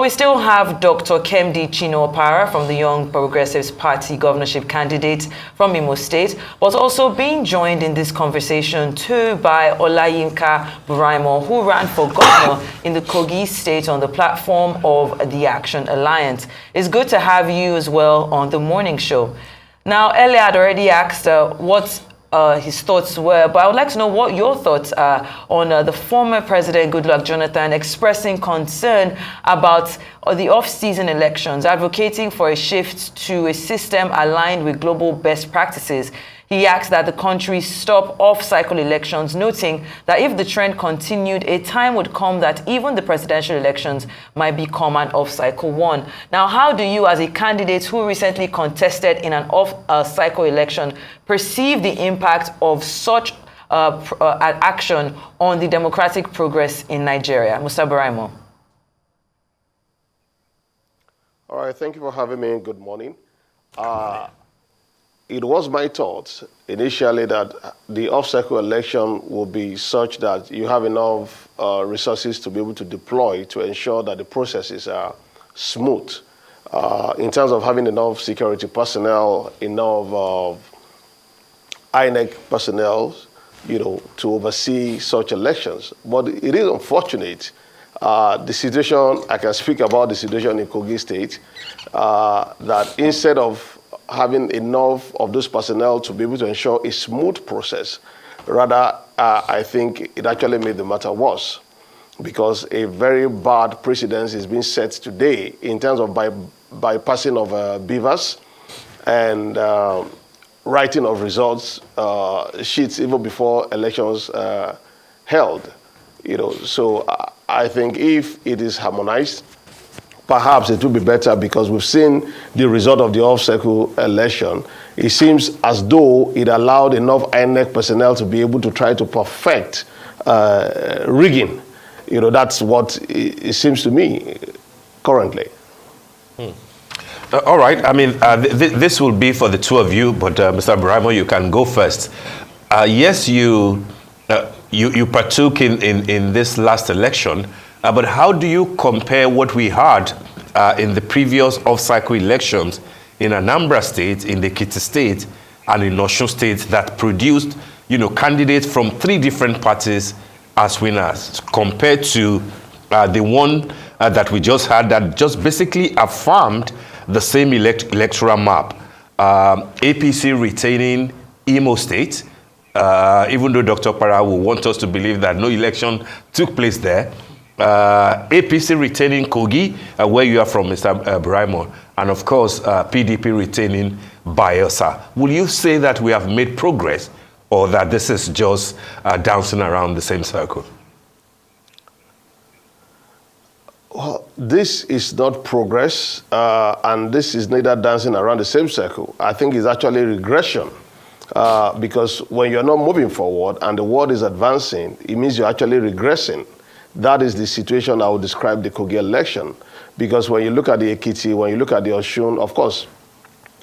But we still have Dr. Kemdu Chino Opara from the Young Progressives Party governorship candidate from Imo State, but also being joined in this conversation too by Olayinka Braimoh, who ran for governor in the Kogi state on the platform of the Action Alliance. It's good to have you as well on the morning show. Now, earlier I'd already asked what his thoughts were, but I would like to know what your thoughts are on the former President Goodluck Jonathan expressing concern about the off-season elections, advocating for a shift to a system aligned with global best practices. He asked that the country stop off-cycle elections, noting that if the trend continued, a time would come that even the presidential elections might become an off-cycle one. Now, how do you, as a candidate who recently contested in an off-cycle election, perceive the impact of such action on the democratic progress in Nigeria? Mr. Braimoh. All right, thank you for having me. Good morning. It was my thought initially that the off-cycle election will be such that you have enough resources to be able to deploy to ensure that the processes are smooth in terms of having enough security personnel, enough INEC personnel, to oversee such elections. But it is unfortunate. The situation, I can speak about the situation in Kogi State, that instead of having enough of those personnel to be able to ensure a smooth process, rather, I think it actually made the matter worse, because a very bad precedent is being set today in terms of bypassing of beavers and writing of results sheets even before elections held. So I think if it is harmonized, perhaps it will be better, because we've seen the result of the off-cycle election. It seems as though it allowed enough INEC personnel to be able to try to perfect rigging. That's what it seems to me currently. All right. I mean, this will be for the two of you, but Mr. Braimoh, you can go first. Yes, you partook in this last election. But how do you compare what we had in the previous off-cycle elections in Anambra State, in the Ekiti State, and in Osun State that produced, candidates from 3 different parties as winners, compared to the one that we just had that just basically affirmed the same electoral map? APC retaining Imo State, even though Dr. Opara will want us to believe that no election took place there. APC retaining Kogi, where you are from, Mr. Braimoh, and of course, PDP retaining Bayelsa. Will you say that we have made progress, or that this is just dancing around the same circle? Well, this is not progress, and this is neither dancing around the same circle. I think it's actually regression, because when you're not moving forward and the world is advancing, it means you're actually regressing. That is the situation I would describe the Kogi election. Because when you look at the Ekiti, when you look at the Osun, of course,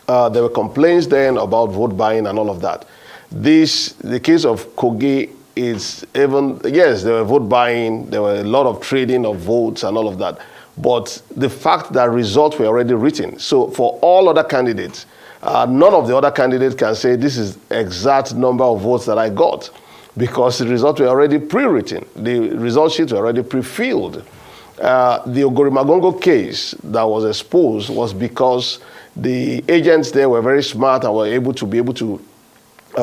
there were complaints then about vote buying and all of that. The case of Kogi is even, yes, there were vote buying, there were a lot of trading of votes and all of that. But the fact that results were already written. So for all other candidates, none of the other candidates can say this is exact number of votes that I got, because the results were already pre-written. The result sheets were already pre-filled. The Ogorimagongo case that was exposed was because the agents there were very smart and were able to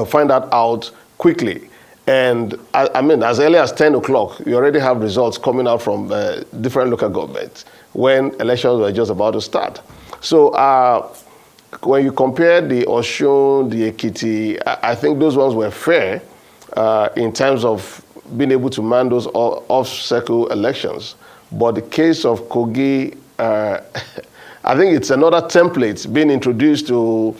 find that out quickly. And I mean, as early as 10 o'clock, you already have results coming out from different local governments when elections were just about to start. So when you compare the Osun, the Ekiti, I think those ones were fair. In terms of being able to man those off-cycle elections. But the case of Kogi, I think it's another template being introduced to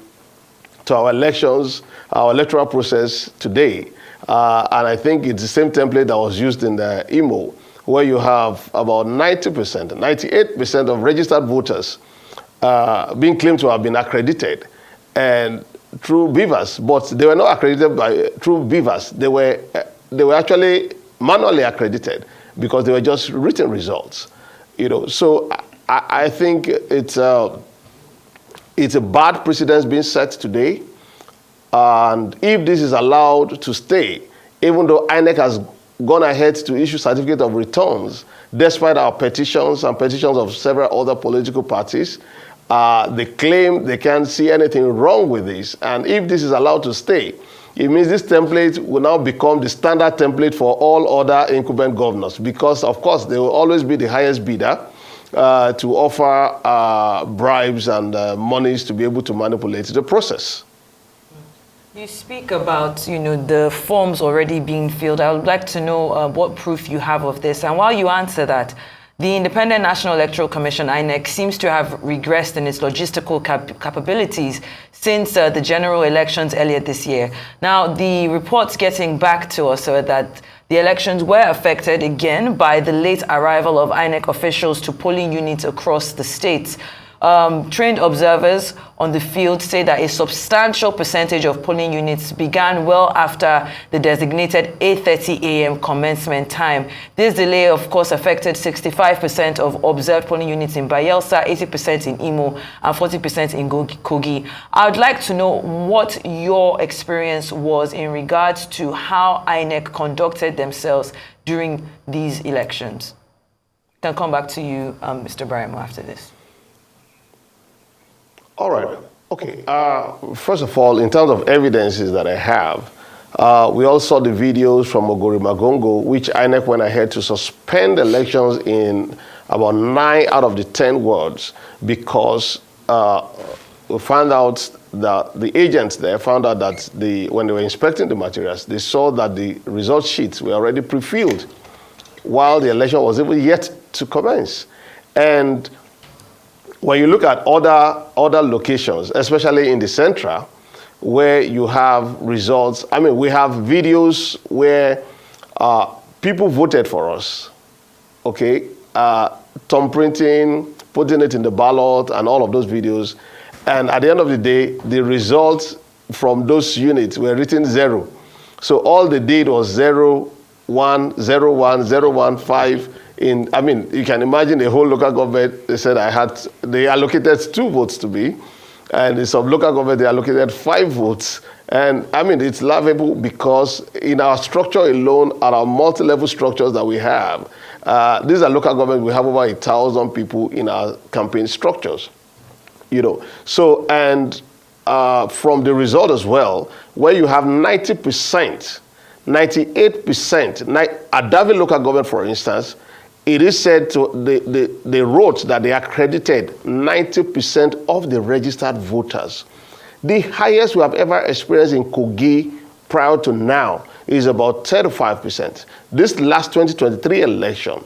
our elections, our electoral process today. And I think it's the same template that was used in the Imo, where you have about 90%, 98% of registered voters being claimed to have been accredited. And through beavers, but they were not accredited through beavers. They were actually manually accredited, because they were just written results. So I think it's a bad precedent being set today. And if this is allowed to stay, even though INEC has gone ahead to issue certificate of returns, despite our petitions and petitions of several other political parties, they claim they can't see anything wrong with this. And if this is allowed to stay, it means this template will now become the standard template for all other incumbent governors, because, of course, they will always be the highest bidder to offer bribes and monies to be able to manipulate the process. You speak about, the forms already being filled. I would like to know what proof you have of this. And while you answer that, the Independent National Electoral Commission, INEC, seems to have regressed in its logistical capabilities since the general elections earlier this year. Now, the reports getting back to us are that the elections were affected again by the late arrival of INEC officials to polling units across the states. Trained observers on the field say that a substantial percentage of polling units began well after the designated 8:30 a.m. commencement time. This delay, of course, affected 65% of observed polling units in Bayelsa, 80% in Imo, and 40% in Kogi. I would like to know what your experience was in regards to how INEC conducted themselves during these elections. I can come back to you, Mr. Braimoh, after this. All right. Okay. First of all, in terms of evidences that I have, we all saw the videos from Ogori Magongo, which INEC went ahead to suspend elections in about 9 out of the 10 wards because we found out that the agents there found out that when they were inspecting the materials, they saw that the result sheets were already pre-filled while the election was even yet to commence. And when you look at other locations, especially in the central, where you have results, we have videos where people voted for us, okay? Thumb printing, putting it in the ballot, and all of those videos. And at the end of the day, the results from those units were written 0. So all they did was 0, 1, 0, 1, 0, 1, 5. You can imagine the whole local government, they said they allocated 2 votes to me, and in some local government, they allocated 5 votes. And it's laughable because in our structure alone, and our multi-level structures that we have, these are local government, we have over 1,000 people in our campaign structures, So, and from the result as well, where you have 90%, 98%, at Davie local government, for instance, it is said they wrote that they accredited 90% of the registered voters. The highest we have ever experienced in Kogi prior to now is about 35%. This last 2023 election,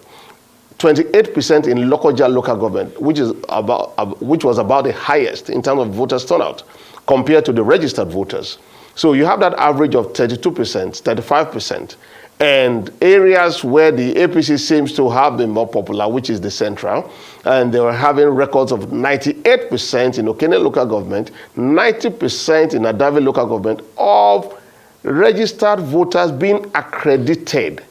28% in Lokoja local government, which was about the highest in terms of voters turnout compared to the registered voters. So you have that average of 32%, 35%. And areas where the APC seems to have been more popular, which is the central, and they were having records of 98% in Okene local government, 90% in Adavi local government of registered voters being accredited.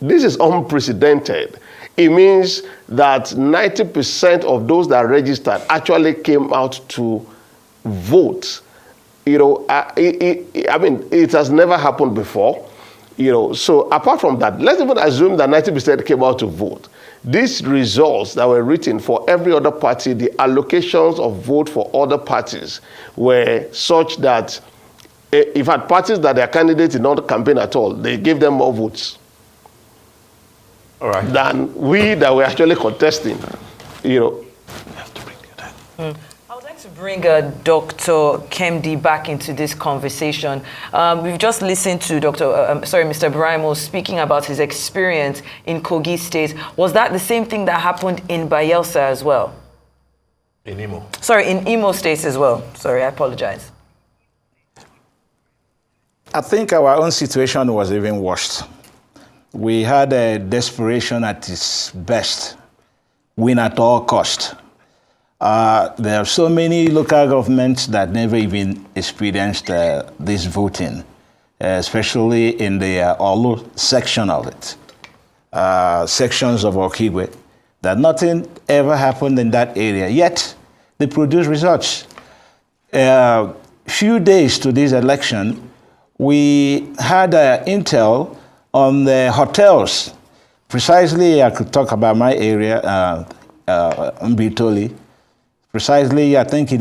This is unprecedented. It means that 90% of those that registered actually came out to vote. It has never happened before. So apart from that, let's even assume that 90% came out to vote. These results that were written for every other party, the allocations of vote for other parties were such that if had parties that their candidates did not campaign at all, they gave them more votes than we that were actually contesting. I would like to bring Dr. Kemdu back into this conversation. We've just listened to Mr. Braimoh speaking about his experience in Kogi State. Was that the same thing that happened in Bayelsa as well? In Imo. Sorry, in Imo State as well. Sorry, I apologize. I think our own situation was even worse. We had a desperation at its best, win at all cost. There are so many local governments that never even experienced this voting, especially in the Olu section of it. Sections of Okigwe, that nothing ever happened in that area. Yet, they produced results. Few days to this election, we had intel on the hotels. Precisely, I could talk about my area, Mbitoli. Precisely, I think in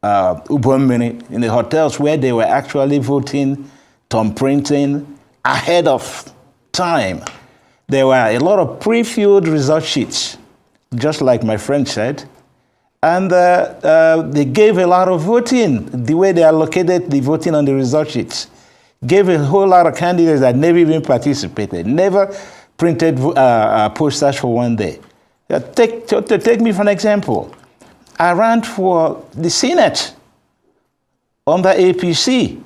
Ubomini, in the hotels where they were actually voting, thumbprinting ahead of time. There were a lot of pre-filled result sheets, just like my friend said. And they gave a lot of voting, the way they allocated the voting on the result sheets. Gave a whole lot of candidates that never even participated, never printed posters for one day. Take me for an example. I ran for the Senate under APC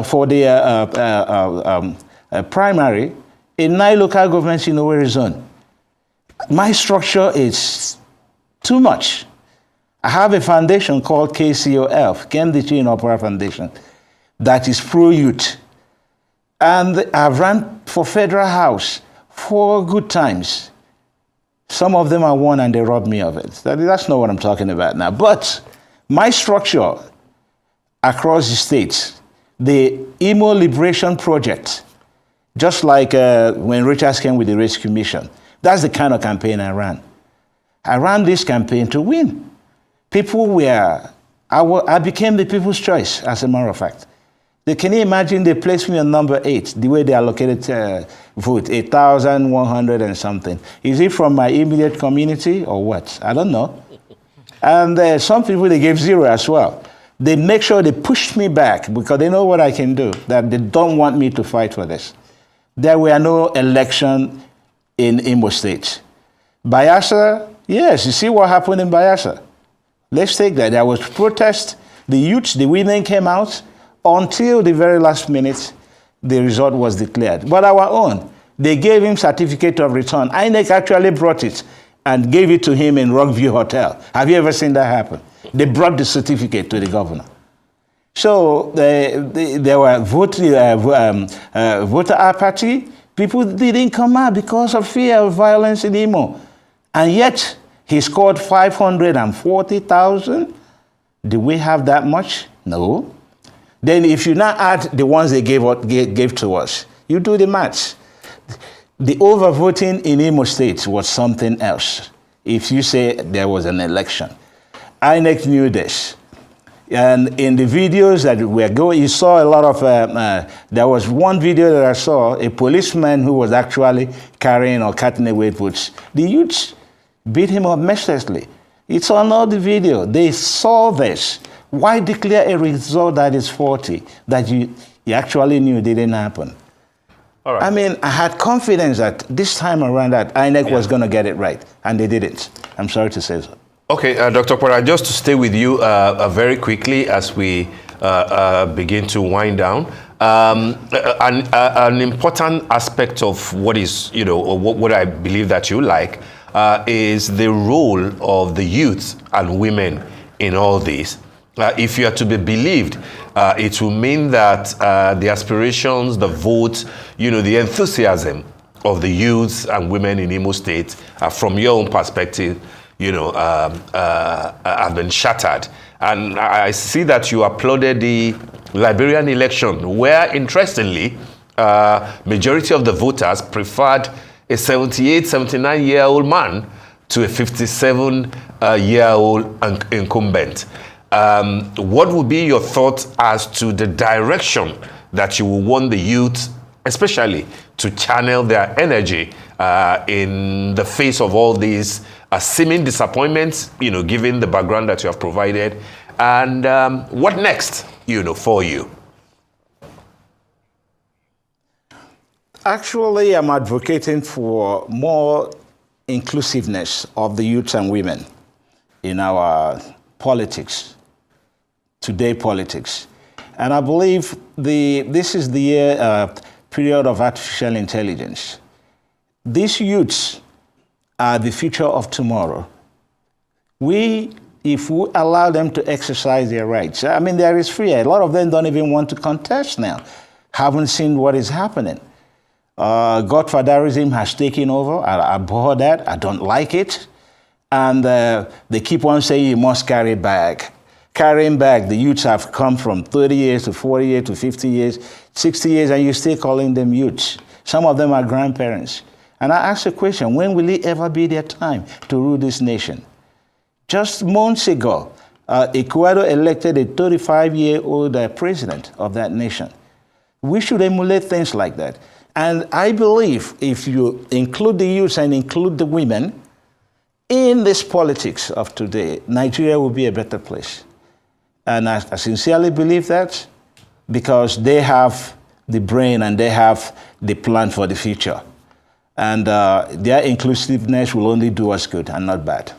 for the primary in 9 local governments in Owerri zone. My structure is too much. I have a foundation called KCOF, Kemdu Chino Opara Foundation, that is pro-youth. And I've run for federal house 4 good times. Some of them I won and they robbed me of it. That's not what I'm talking about now. But my structure across the states, the Imo Liberation Project, just like when Richards came with the Rescue Mission, that's the kind of campaign I ran. I ran this campaign to win. People were, I became the people's choice, as a matter of fact. Can you imagine they placed me on number 8, the way they allocated vote, 8,100 and something. Is it from my immediate community or what? I don't know. And some people, they gave 0 as well. They make sure they pushed me back because they know what I can do, that they don't want me to fight for this. There were no election in Imo State. Bayelsa, yes, you see what happened in Bayelsa. Let's take that. There was protest. The youths, the women came out. Until the very last minute, the result was declared. But our own, they gave him certificate of return. INEC actually brought it and gave it to him in Rockview Hotel. Have you ever seen that happen? They brought the certificate to the governor. So there were voter apathy. People didn't come out because of fear of violence in Imo. And yet, he scored 540,000. Do we have that much? No. Then if you now add the ones they gave to us, you do the maths. The overvoting in Imo State was something else. If you say there was an election. INEC knew this. And in the videos that were going, you saw a lot of, there was one video that I saw, a policeman who was actually carrying or cutting away votes. The youths beat him up mercilessly. It's on all the video. They saw this. Why declare a result that is 40 that you actually knew didn't happen? All right. I mean, I had confidence that this time around that INEC was going to get it right, and they didn't. I'm sorry to say so. Okay, Dr. Opara, just to stay with you very quickly as we begin to wind down. An important aspect of what is, or what I believe that you like is the role of the youth and women in all this. If you are to be believed, it will mean that the aspirations, the votes, the enthusiasm of the youths and women in Imo State, from your own perspective, have been shattered. And I see that you applauded the Liberian election, where, interestingly, majority of the voters preferred a 78, 79-year-old man to a 57-year-old incumbent. What would be your thoughts as to the direction that you will want the youth, especially, to channel their energy in the face of all these seeming disappointments, given the background that you have provided, and what next, for you? Actually, I'm advocating for more inclusiveness of the youth and women in our politics, today politics. And I believe this is the period of artificial intelligence. These youths are the future of tomorrow. If we allow them to exercise their rights, I mean, there is fear. A lot of them don't even want to contest now, haven't seen what is happening. Godfatherism has taken over. I abhor that. I don't like it. And they keep on saying you must carry bag. Carrying back, the youths have come from 30 years to 40 years to 50 years, 60 years, and you're still calling them youths. Some of them are grandparents. And I ask the question, when will it ever be their time to rule this nation? Just months ago, Ecuador elected a 35-year-old president of that nation. We should emulate things like that. And I believe if you include the youths and include the women in this politics of today, Nigeria will be a better place. And I sincerely believe that because they have the brain and they have the plan for the future. And their inclusiveness will only do us good and not bad.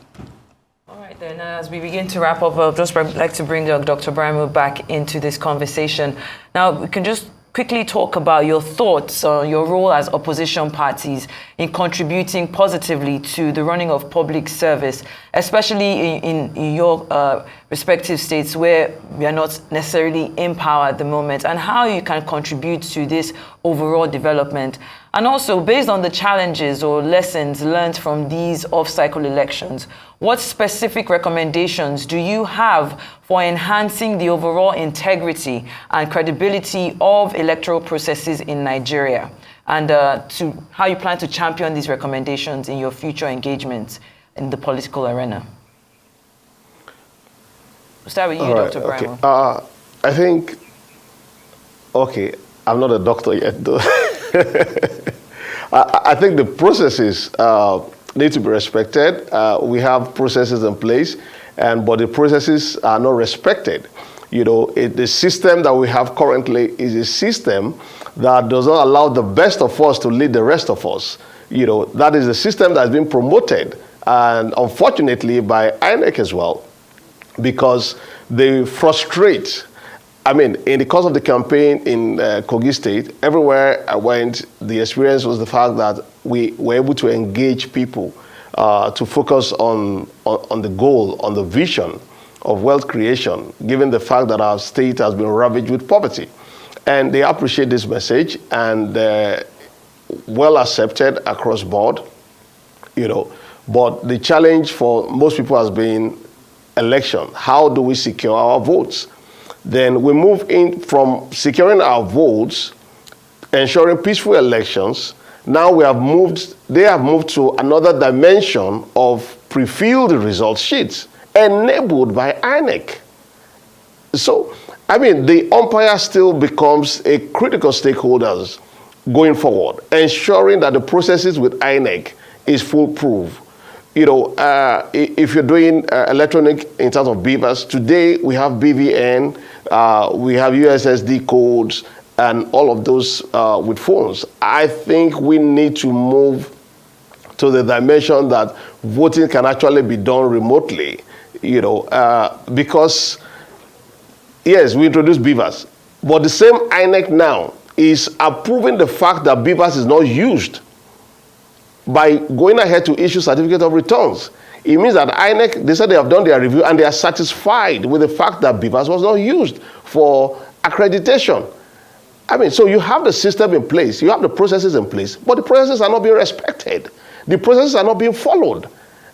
All right, then, as we begin to wrap up, I'd just like to bring Dr. Braimoh back into this conversation. Now, we can just quickly talk about your thoughts on your role as opposition parties in contributing positively to the running of public service, especially in your respective states where we are not necessarily in power at the moment, and how you can contribute to this overall development. And also, based on the challenges or lessons learned from these off-cycle elections, what specific recommendations do you have for enhancing the overall integrity and credibility of electoral processes in Nigeria? And to how you plan to champion these recommendations in your future engagements in the political arena? We'll start with you, Right, Dr. Braimoh. okay. I think, I'm not a doctor yet, though. I think the processes need to be respected. We have processes in place, but the processes are not respected. You know, the system that we have currently is a system that does not allow the best of us to lead the rest of us. You know, that is a system that has been promoted, and unfortunately by INEC as well, because they frustrate. I mean, in the course of the campaign in Kogi State, everywhere I went, the experience was the fact that we were able to engage people to focus on the goal, on the vision of wealth creation, given the fact that our state has been ravaged with poverty. And they appreciate this message, and well accepted across board, you know. But the challenge for most people has been election. How do we secure our votes? Then we move in from securing our votes, ensuring peaceful elections. Now they have moved to another dimension of pre-filled result sheets enabled by INEC. So, I mean, the umpire still becomes a critical stakeholder going forward, ensuring that the processes with INEC is foolproof. You know, if you're doing electronic in terms of beavers, today we have BVN, we have USSD codes, and all of those with phones. I think we need to move to the dimension that voting can actually be done remotely, you know, because, yes, we introduced beavers, but the same INEC now is approving the fact that beavers is not used by going ahead to issue certificate of returns. It means that INEC, they said they have done their review and they are satisfied with the fact that beavers was not used for accreditation. I mean, so you have the system in place, you have the processes in place, but the processes are not being respected. The processes are not being followed.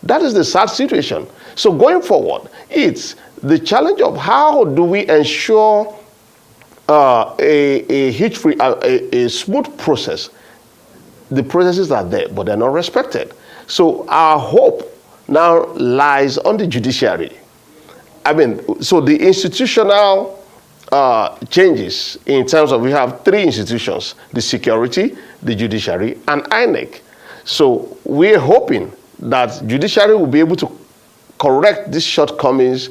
That is the sad situation. So going forward, it's the challenge of how do we ensure a hitch-free, a smooth process. The processes are there, but they're not respected. So our hope now lies on the judiciary. I mean, so the institutional changes in terms of, we have three institutions: the security, the judiciary, and INEC. So we're hoping that judiciary will be able to correct these shortcomings,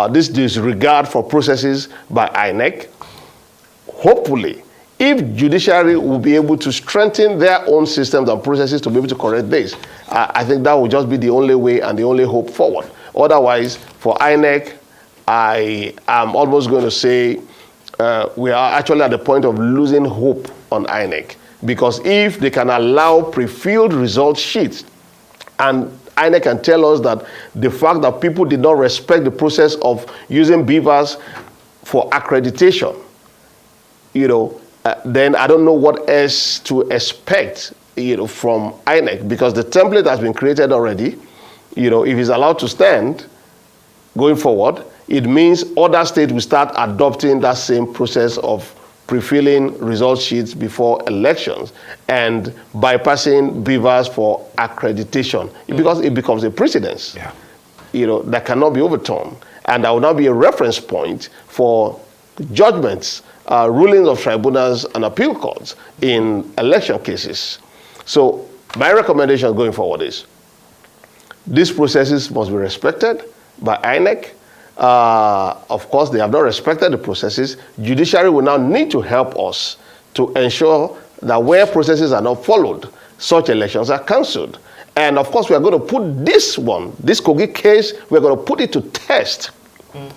this disregard for processes by INEC. Hopefully, if judiciary will be able to strengthen their own systems and processes to be able to correct this, I think that will just be the only way and the only hope forward. Otherwise, for INEC, I am almost going to say we are actually at the point of losing hope on INEC. Because if they can allow pre-filled result sheets, and INEC can tell us that the fact that people did not respect the process of using beavers for accreditation, you know, then I don't know what else to expect, from INEC, because the template has been created already. If it's allowed to stand going forward, it means other states will start adopting that same process of pre-filling result sheets before elections and bypassing beavers for accreditation, because it becomes a precedence, that cannot be overturned. And that will now be a reference point for judgments, rulings of tribunals and appeal courts in election cases. So my recommendation going forward is these processes must be respected by INEC. Of course, they have not respected the processes. Judiciary will now need to help us to ensure that where processes are not followed, such elections are cancelled. And of course, we are going to put this Kogi case, we're going to put it to test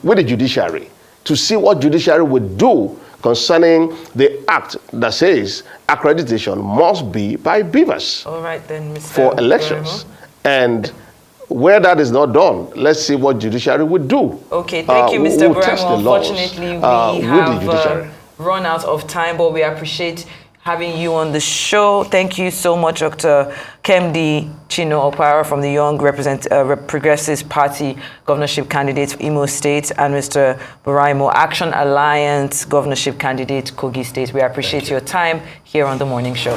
with the judiciary to see what judiciary would do concerning the act that says accreditation must be by beavers. All right, then, Mr. For elections. And where that is not done, let's see what judiciary would do. Okay, thank you, Mr. Braimoh. Unfortunately, we have run out of time, but we appreciate having you on the show. Thank you so much, Dr. Kemdu Chino Opara from the Young Progressive Party governorship candidate for Imo State, and Mr. Braimoh, Action Alliance governorship candidate, Kogi State. We appreciate your time here on The Morning Show.